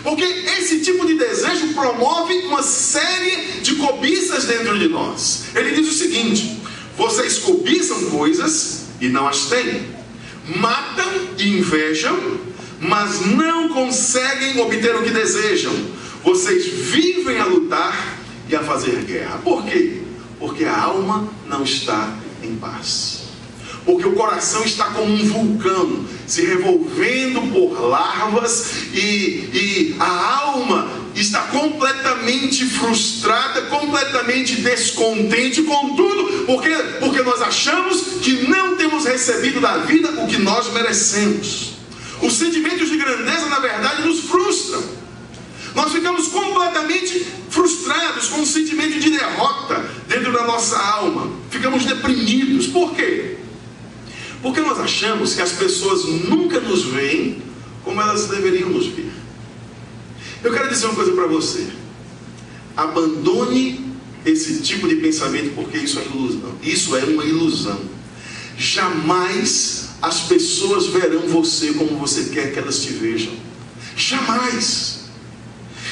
Porque esse tipo de desejo promove uma série de cobiças dentro de nós. Ele diz o seguinte: vocês cobiçam coisas e não as têm, matam e invejam, mas não conseguem obter o que desejam. Vocês vivem a lutar e a fazer guerra. Por quê? Porque a alma não está em paz. Porque o coração está como um vulcão, se revolvendo por larvas, e a alma está completamente frustrada, completamente descontente com tudo. Porque nós achamos que não temos recebido da vida o que nós merecemos. Os sentimentos de grandeza, na verdade, nos frustram. Nós ficamos completamente frustrados, com um sentimento de derrota dentro da nossa alma. Ficamos deprimidos. Por quê? Porque nós achamos que as pessoas nunca nos veem como elas deveriam nos ver. Eu quero dizer uma coisa para você: abandone esse tipo de pensamento, porque isso é ilusão. Isso é uma ilusão. Jamais as pessoas verão você como você quer que elas te vejam. Jamais.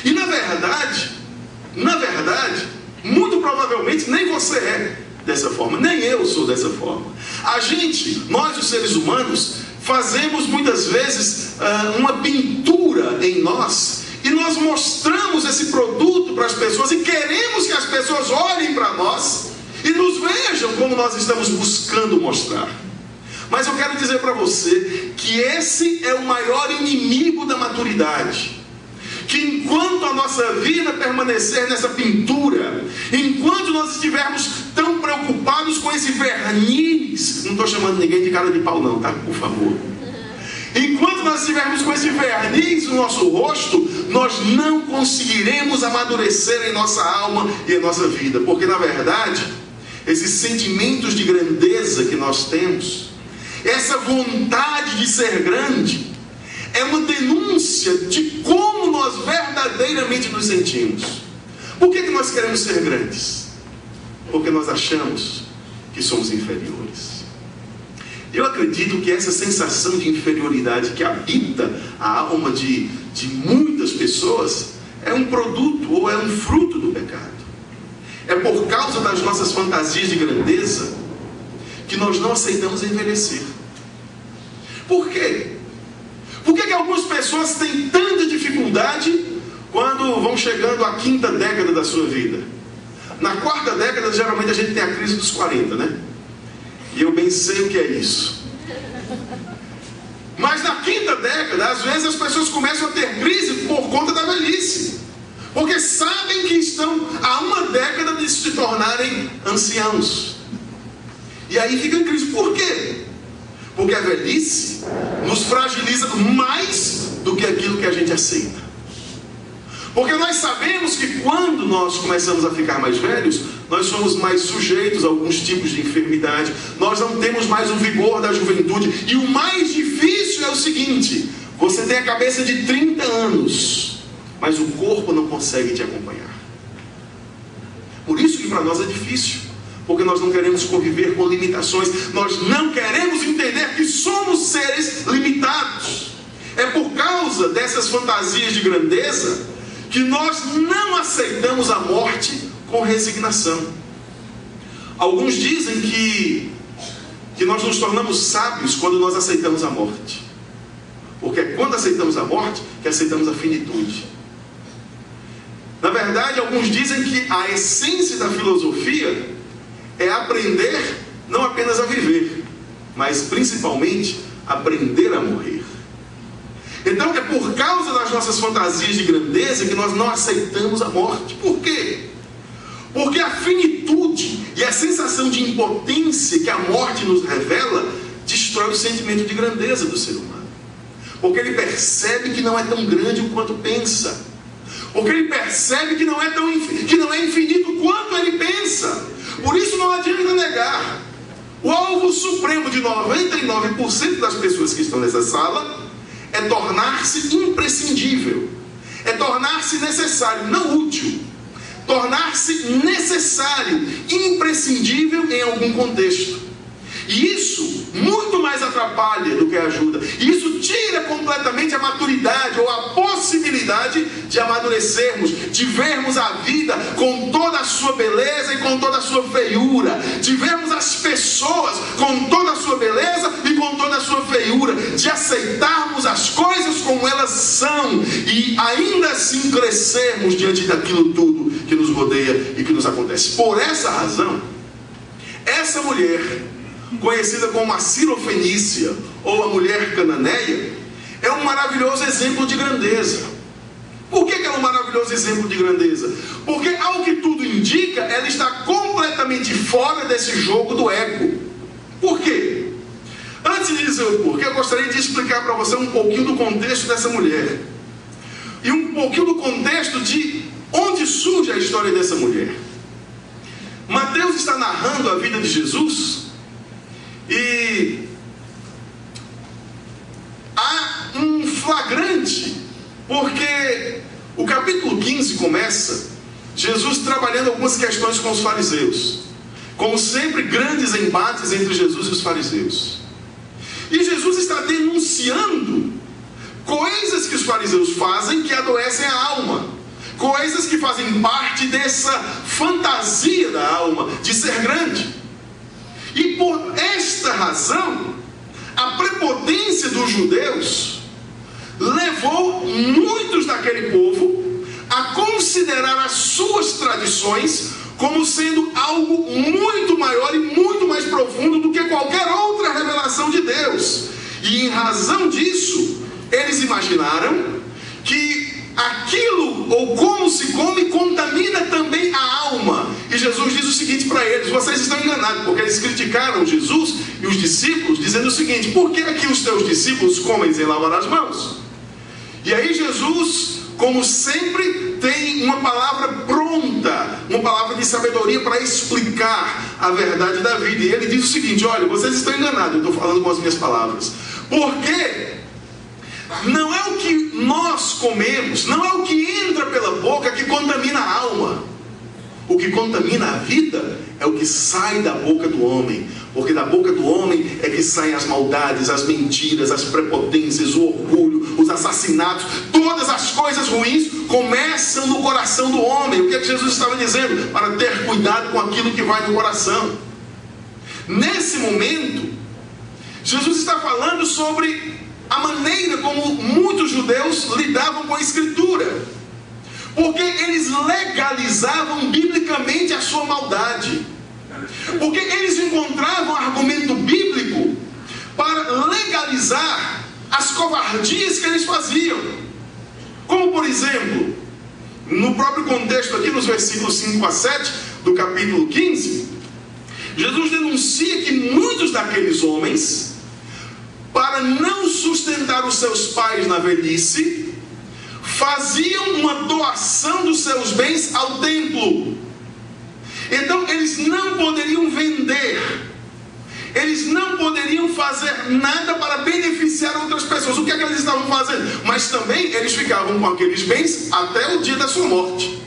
E na verdade, muito provavelmente nem você é dessa forma, nem eu sou dessa forma. Nós os seres humanos, fazemos muitas vezes uma pintura em nós, e nós mostramos esse produto para as pessoas, e queremos que as pessoas olhem para nós e nos vejam como nós estamos buscando mostrar. Mas eu quero dizer para você que esse é o maior inimigo da maturidade. Que enquanto a nossa vida permanecer nessa pintura, enquanto nós estivermos tão preocupados com esse verniz, não estou chamando ninguém de cara de pau não, tá? Por favor. Enquanto nós estivermos com esse verniz no nosso rosto, nós não conseguiremos amadurecer em nossa alma e em nossa vida. Porque na verdade, esses sentimentos de grandeza que nós temos, essa vontade de ser grande, é uma denúncia de como nós verdadeiramente nos sentimos. Por que nós queremos ser grandes? Porque nós achamos que somos inferiores. Eu acredito que essa sensação de inferioridade que habita a alma de muitas pessoas é um produto ou é um fruto do pecado. É por causa das nossas fantasias de grandeza que nós não aceitamos envelhecer. Por quê? Por que algumas pessoas têm tanta dificuldade quando vão chegando à 5ª década da sua vida? Na 4ª década, geralmente a gente tem a crise dos 40, né? E eu bem sei o que é isso. Mas na 5ª década, às vezes as pessoas começam a ter crise por conta da velhice. Porque sabem que estão a uma década de se tornarem anciãos. E aí fica em crise. Por quê? Porque a velhice nos fragiliza mais do que aquilo que a gente aceita. Porque nós sabemos que quando nós começamos a ficar mais velhos, nós somos mais sujeitos a alguns tipos de enfermidade. Nós não temos mais o vigor da juventude. E o mais difícil é o seguinte: você tem a cabeça de 30 anos, mas o corpo não consegue te acompanhar. Por isso que para nós é difícil. Porque nós não queremos conviver com limitações. Nós não queremos entender que somos seres limitados. É por causa dessas fantasias de grandeza que nós não aceitamos a morte com resignação. Alguns dizem que nós nos tornamos sábios quando nós aceitamos a morte. Porque é quando aceitamos a morte que aceitamos a finitude. Na verdade, alguns dizem que a essência da filosofia é aprender não apenas a viver, mas principalmente aprender a morrer. Então é por causa das nossas fantasias de grandeza que nós não aceitamos a morte. Por quê? Porque a finitude e a sensação de impotência que a morte nos revela destrói o sentimento de grandeza do ser humano. Porque ele percebe que não é tão grande quanto pensa. Porque ele percebe que não é infinito quanto ele pensa. Por isso não adianta negar. O alvo supremo de 99% das pessoas que estão nessa sala é tornar-se imprescindível. É tornar-se necessário, não útil. Tornar-se necessário, imprescindível em algum contexto. E isso muito mais atrapalha do que ajuda. E isso tira completamente a maturidade ou a possibilidade de amadurecermos, de vermos a vida com toda a sua beleza e com toda a sua feiura, de vermos as pessoas com toda a sua beleza e com toda a sua feiura, de aceitarmos as coisas como elas são e ainda assim crescermos diante daquilo tudo que nos rodeia e que nos acontece. Por essa razão, essa mulher, conhecida como a Sirofenícia ou a mulher cananeia, é um maravilhoso exemplo de grandeza. Por que ela é um maravilhoso exemplo de grandeza? Porque, ao que tudo indica, ela está completamente fora desse jogo do ego. Por quê? Antes de dizer o porquê, eu gostaria de explicar para você um pouquinho do contexto dessa mulher. E um pouquinho do contexto de onde surge a história dessa mulher. Mateus está narrando a vida de Jesus e há um flagrante, porque o capítulo 15 começa Jesus trabalhando algumas questões com os fariseus. Como sempre, grandes embates entre Jesus e os fariseus. E Jesus está denunciando coisas que os fariseus fazem que adoecem a alma. Coisas que fazem parte dessa fantasia da alma de ser grande. E por esta razão, a prepotência dos judeus levou muitos daquele povo a considerar as suas tradições como sendo algo muito maior e muito mais profundo do que qualquer outra revelação de Deus. E em razão disso, eles imaginaram que aquilo, ou como se come, contamina também a alma. E Jesus diz o seguinte para eles: vocês estão enganados, porque eles criticaram Jesus e os discípulos, dizendo o seguinte: por que aqui os teus discípulos comem sem lavar as mãos? E aí Jesus, como sempre, tem uma palavra pronta, uma palavra de sabedoria para explicar a verdade da vida. E ele diz o seguinte: olha, vocês estão enganados, eu estou falando com as minhas palavras, porque não é o que nós comemos, não é o que entra pela boca que contamina a alma. O que contamina a vida é o que sai da boca do homem. Porque da boca do homem é que saem as maldades, as mentiras, as prepotências, o orgulho, os assassinatos. Todas as coisas ruins começam no coração do homem. O que é que Jesus estava dizendo? Para ter cuidado com aquilo que vai no coração. Nesse momento, Jesus está falando sobre a maneira como muitos judeus lidavam com a Escritura, porque eles legalizavam biblicamente a sua maldade, porque eles encontravam argumento bíblico para legalizar as covardias que eles faziam. Como por exemplo, no próprio contexto aqui, nos versículos 5 a 7 do capítulo 15, Jesus denuncia que muitos daqueles homens, para não sustentar os seus pais na velhice, faziam uma doação dos seus bens ao templo. Então eles não poderiam vender, eles não poderiam fazer nada para beneficiar outras pessoas. O que é que eles estavam fazendo? Mas também eles ficavam com aqueles bens até o dia da sua morte.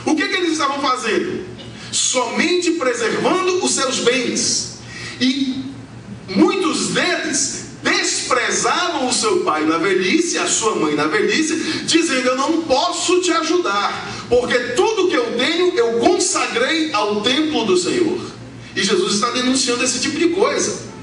O que é que eles estavam fazendo? Somente preservando os seus bens. E muitos deles desprezavam o seu pai na velhice, a sua mãe na velhice, dizendo: eu não posso te ajudar, porque tudo que eu tenho eu consagrei ao templo do Senhor. E Jesus está denunciando esse tipo de coisa.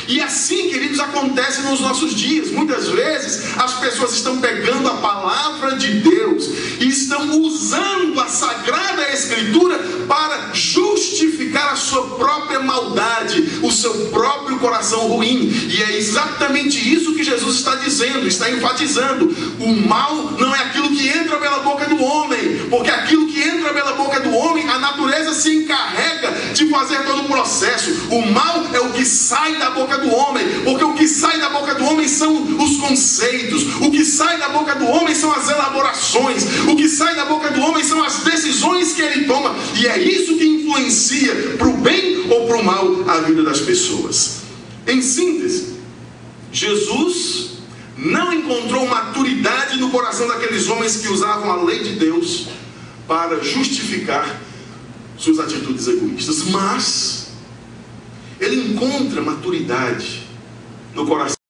E assim, queridos, acontece nos nossos dias. Muitas vezes as pessoas estão pegando a palavra de Deus e estão usando a Sagrada Escritura para justificar a sua própria maldade, o seu próprio coração ruim. E é exatamente isso que Jesus está dizendo, está enfatizando. O mal não é aquilo que entra pela boca do homem, porque aquilo que entra pela boca do homem, a natureza se encarrega de fazer todo o processo. O mal é o que sai da boca do homem, porque o que sai da boca do homem são os conceitos, o que sai da boca do homem são as elaborações, o que sai da boca do homem são as decisões que ele toma, e é isso que influencia para o bem ou para o mal a vida das pessoas. Em síntese, Jesus não encontrou maturidade no coração daqueles homens que usavam a lei de Deus para justificar suas atitudes egoístas, mas ele encontra maturidade no coração